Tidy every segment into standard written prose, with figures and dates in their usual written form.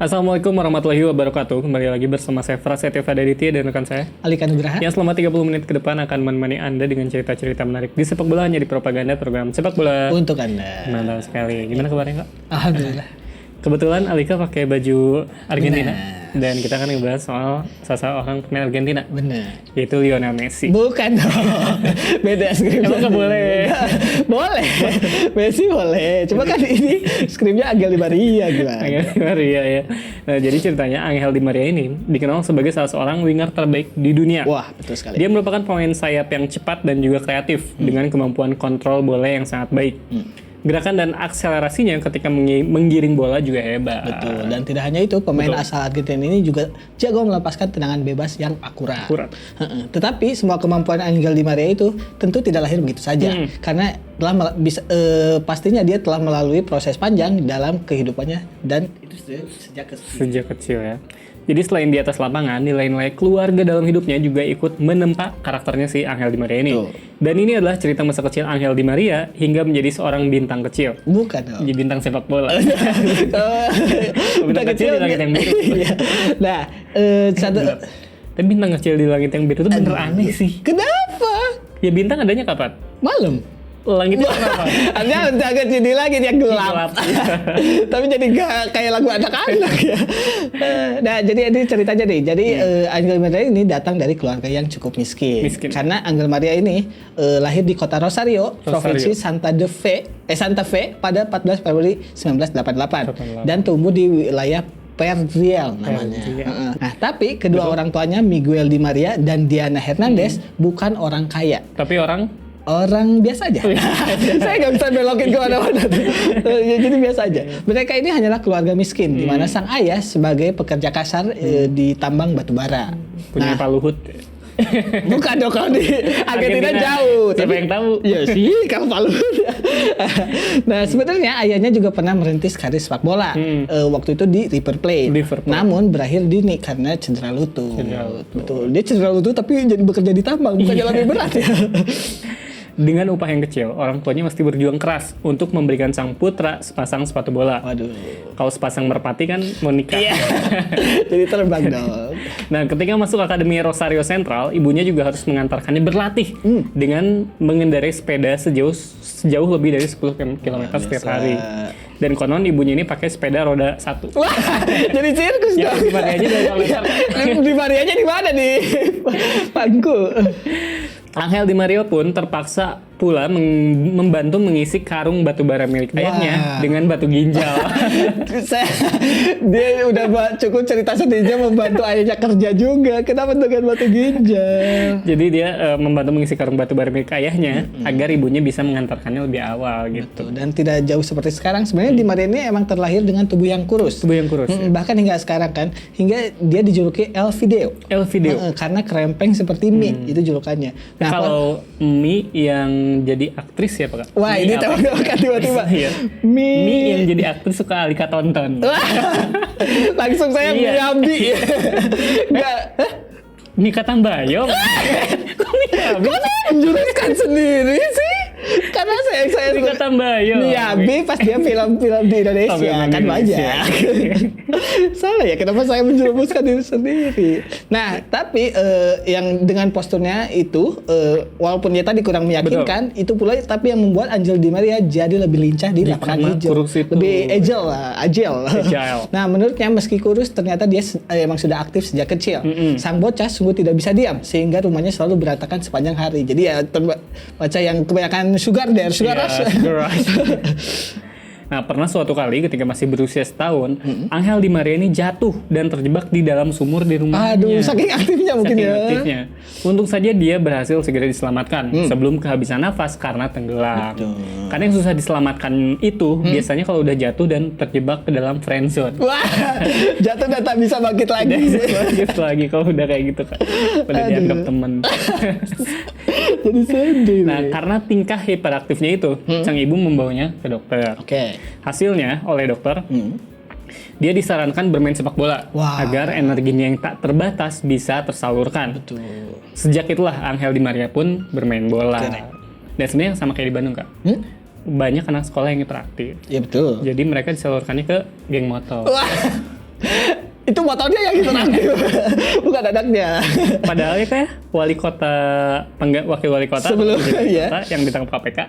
Assalamualaikum warahmatullahi wabarakatuh. Kembali lagi bersama saya Prasetyo Fadaditya dan rekan saya Alika Nugraha. yang selama 30 menit ke depan akan menemani Anda dengan cerita-cerita menarik di sepak bola hanya di propaganda program sepak bola. Untuk Anda. Mantap sekali. Gimana kabarnya, Kak? Alhamdulillah. Kebetulan Alika pakai baju Argentina. Benar. Dan kita akan ngebahas soal salah orang pemain Argentina, Bener. yaitu Lionel Messi. Bukan dong. Beda skripnya. Emang nggak boleh? Boleh. Messi boleh. Cuma kan ini skripnya Angel Di Maria gimana? Angel Di Maria ya. Nah, jadi ceritanya Angel Di Maria ini dikenal sebagai salah seorang winger terbaik di dunia. Wah, betul sekali. Dia merupakan pemain sayap yang cepat dan juga kreatif dengan kemampuan kontrol bola yang sangat baik. Gerakan dan akselerasinya ketika menggiring bola juga hebat. Betul. Dan tidak hanya itu, pemain asal Argentina ini juga jago melepaskan tendangan bebas yang akurat. Tetapi semua kemampuan Angel Di Maria itu tentu tidak lahir begitu saja, karena telah pastinya dia telah melalui proses panjang dalam kehidupannya dan itu sejak kecil. Sejak kecil ya. Jadi selain di atas lapangan, nilai-nilai keluarga dalam hidupnya juga ikut menempa karakternya si Angel Di Maria ini. Dan ini adalah cerita masa kecil Angel Di Maria hingga menjadi seorang bintang kecil. Bukan dong. Jadi bintang sepak bola. Bintang kecil di langit yang biru. Nah, satu. Tapi bintang kecil di langit yang biru itu bener aneh sih. Kenapa? Ya bintang adanya kapan? Malam. Langitnya kenapa? Anda agak jadi lagi dia gelap. Tapi jadi gak kayak lagu anak-anak ya. Nah, jadi ini ceritanya nih. Jadi Angel Maria ini datang dari keluarga yang cukup miskin. Karena Angel Maria ini lahir di kota Rosario, provinsi Santa Fe pada 14 Februari 1988 dan tumbuh di wilayah Perriel namanya. Nah, tapi kedua orang tuanya Miguel Di Maria dan Diana Hernandez bukan orang kaya. Tapi orang biasa aja. Saya nggak bisa belokin kemana-mana. Jadi biasa aja. Mereka ini hanyalah keluarga miskin, di mana sang ayah sebagai pekerja kasar di tambang batu bara. Punya Pak Luhut. Bukan dong, kalau di Argentina jauh. Siapa yang tahu? Ya sih, kalau Pak Luhut. Nah, sebenarnya ayahnya juga pernah merintis karir sepak bola. Waktu itu di River Plate. Namun berakhir dini karena cedera lutut. Betul. Dia cedera lutut tapi jadi bekerja di tambang, bukannya lebih berat ya. Dengan upah yang kecil, orang tuanya mesti berjuang keras untuk memberikan sang putra sepasang sepatu bola. Waduh. Kalau sepasang merpati kan mau nikah. Iya. Jadi terbang dong. Nah, ketika masuk Akademi Rosario Central, ibunya juga harus mengantarkannya berlatih dengan mengendarai sepeda sejauh lebih dari 10 km setiap hari. Dan konon ibunya ini pakai sepeda roda 1. Wah, jadi sirkus dong. Di Marianya Di Marianya di mana nih? Pangku. Angel Di Maria pun terpaksa pula membantu mengisi karung batu bara milik ayahnya dengan batu ginjal. Dia udah cukup cerita sendirinya membantu ayahnya kerja juga. Kenapa dengan batu ginjal? Jadi dia membantu mengisi karung batu bara milik ayahnya agar ibunya bisa mengantarkannya lebih awal gitu. Dan tidak jauh seperti sekarang. Sebenarnya Di Maria ini emang terlahir dengan tubuh yang kurus. Ya. Bahkan hingga sekarang kan, hingga dia dijuluki El Video. Karena kerempeng seperti mie, itu julukannya. Nah, kalau mie yang jadi aktris ya Pak? Wah, ini kan tiba-tiba. Mie yang jadi aktris suka Alika tonton. Langsung saya Miyabi. Enggak. Mika Tambayong. Kok Miyabi? Kok saya menjuruskan sendiri sih? Karena saya Mika Tambayong. Miyabi pas dia film-film di Indonesia kan banyak. Salah ya, kenapa saya menjerumuskan diri sendiri? Nah, tapi yang dengan posturnya itu, walaupun dia tadi kurang meyakinkan, itu pula tapi yang membuat Angel Di Maria jadi lebih lincah di lapangan hijau. Lebih agile. Nah, menurutnya meski kurus, ternyata dia emang sudah aktif sejak kecil. Sang bocah sungguh tidak bisa diam, sehingga rumahnya selalu berantakan sepanjang hari. Jadi ya baca yang kebanyakan sugar rush. Nah, pernah suatu kali ketika masih berusia setahun, Angel Di Maria ini jatuh dan terjebak di dalam sumur di rumahnya. Aduh, saking aktifnya mungkin aktifnya. Untung saja dia berhasil segera diselamatkan sebelum kehabisan nafas karena tenggelam. Karena yang susah diselamatkan itu biasanya kalau udah jatuh dan terjebak ke dalam friendzone. Wah, jatuh dan tak bisa bangkit lagi. Bangkit lagi kalau udah kayak gitu kan. Udah dianggap temen. Jadi sedih. Nah, karena tingkah hiperaktifnya itu, sang ibu membawanya ke dokter. Hasilnya oleh dokter, dia disarankan bermain sepak bola agar energinya yang tak terbatas bisa tersalurkan. Sejak itulah Angel Di Maria pun bermain bola. Dan sebenarnya sama kayak di Bandung, Kak. banyak anak sekolah yang hiperaktif. Iya betul. Jadi mereka disalurkannya ke geng motor. Wah, Itu motornya yang interaktif, bukan anaknya. Padahal itu ya wali kota, wakil wali kota sebelumnya ya, yang ditangkap KPK.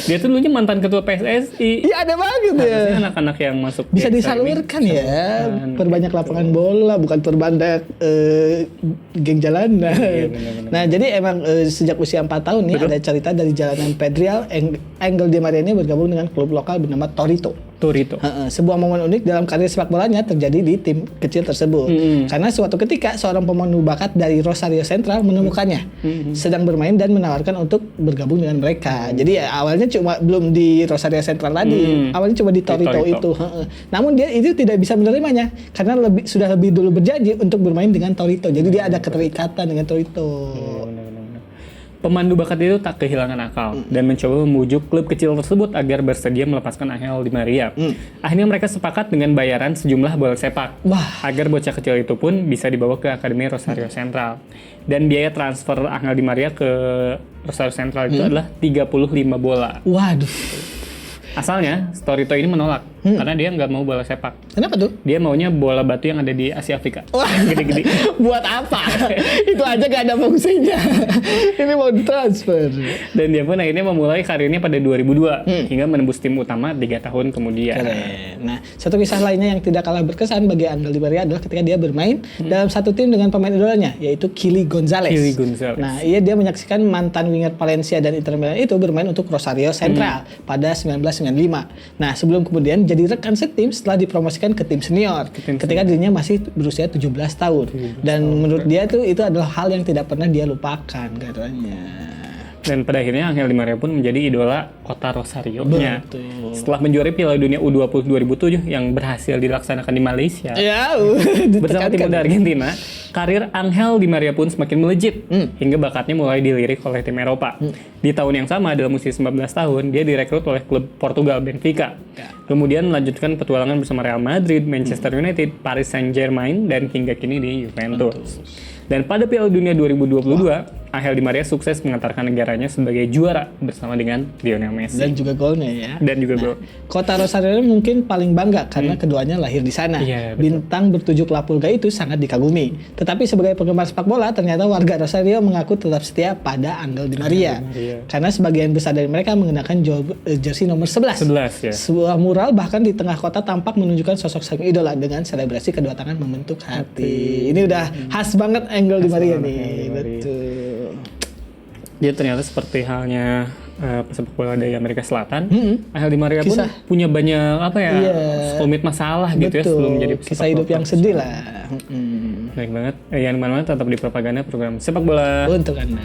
Dia tuh dulunya mantan ketua PSSI. Iya, ada banget ya. Harusnya anak-anak yang masuk bisa disalurkan ya. Perbanyak lapangan bola, bukan perbanyak geng jalanan. Bener. Nah, jadi emang sejak usia 4 tahun nih ada cerita dari jalanan Pedreal, Angel Di Maria ini bergabung dengan klub lokal bernama Torito. Sebuah momen unik dalam karir sepak bolanya terjadi di tim kecil tersebut. Karena suatu ketika seorang pemain bakat dari Rosario Central menemukannya sedang bermain dan menawarkan untuk bergabung dengan mereka. Jadi ya, awalnya cuma belum di Rosario Central tadi, awalnya cuma di Torito itu. Namun dia itu tidak bisa menerimanya karena sudah lebih dulu berjanji untuk bermain dengan Torito. Jadi dia ada keterikatan dengan Torito. Pemandu bakat itu tak kehilangan akal dan mencoba membujuk klub kecil tersebut agar bersedia melepaskan Angel Di Maria. Akhirnya mereka sepakat dengan bayaran sejumlah bola sepak agar bocah kecil itu pun bisa dibawa ke Akademi Rosario Central. Dan biaya transfer Angel Di Maria ke Rosario Central itu adalah 35 bola. Waduh. Asalnya Torito ini menolak karena dia nggak mau bola sepak. Kenapa tuh? Dia maunya bola batu yang ada di Asia Afrika. Wah, gede-gede. Buat apa? Itu aja gak ada fungsinya. Ini mau transfer. Dan dia pun akhirnya memulai karirnya pada 2002 hingga menembus tim utama 3 tahun kemudian. Keren. Nah, satu kisah lainnya yang tidak kalah berkesan bagi Angel Di Maria adalah ketika dia bermain dalam satu tim dengan pemain idolanya, yaitu Kili Gonzalez. Nah, dia menyaksikan mantan winger Valencia dan Inter Milan itu bermain untuk Rosario Central pada 1995. Nah, sebelum kemudian jadi rekan setim setelah dipromosikan ke tim senior ketika dirinya masih berusia 17 tahun. Dan menurut dia itu adalah hal yang tidak pernah dia lupakan katanya. Dan pada akhirnya Angel Di Maria pun menjadi idola kota Rosario-nya. Setelah menjuarai Piala Dunia U20 2007 yang berhasil dilaksanakan di Malaysia bersama tim muda Argentina, karir Angel Di Maria pun semakin melejit hingga bakatnya mulai dilirik oleh tim Eropa. Di tahun yang sama, dalam usia 19 tahun, dia direkrut oleh klub Portugal Benfica. Kemudian melanjutkan petualangan bersama Real Madrid, Manchester United, Paris Saint-Germain, dan hingga kini di Juventus. Dan pada Piala Dunia 2022, Angel Di Maria sukses mengantarkan negaranya sebagai juara bersama dengan Lionel Messi. Dan juga golnya ya. Dan juga gol. Kota Rosario mungkin paling bangga karena keduanya lahir di sana. Bintang bertujuk Lapulga itu sangat dikagumi. Tetapi sebagai penggemar sepak bola, ternyata warga Rosario mengaku tetap setia pada Angel Di Maria. Karena sebagian besar dari mereka mengenakan jersey nomor 11. Sebuah mural bahkan di tengah kota tampak menunjukkan sosok sang idola dengan selebrasi kedua tangan membentuk hati. Ini udah khas banget Angel Di Maria nih. Betul. Dia ternyata seperti halnya pesepak bola dari Amerika Selatan, Angel Di Maria pun punya banyak sekelumit masalah gitu ya sebelum menjadi kisah hidup yang sedih lah. Baik banget. Yang mana tetap di Propaganda program sepak bola untuk Anda.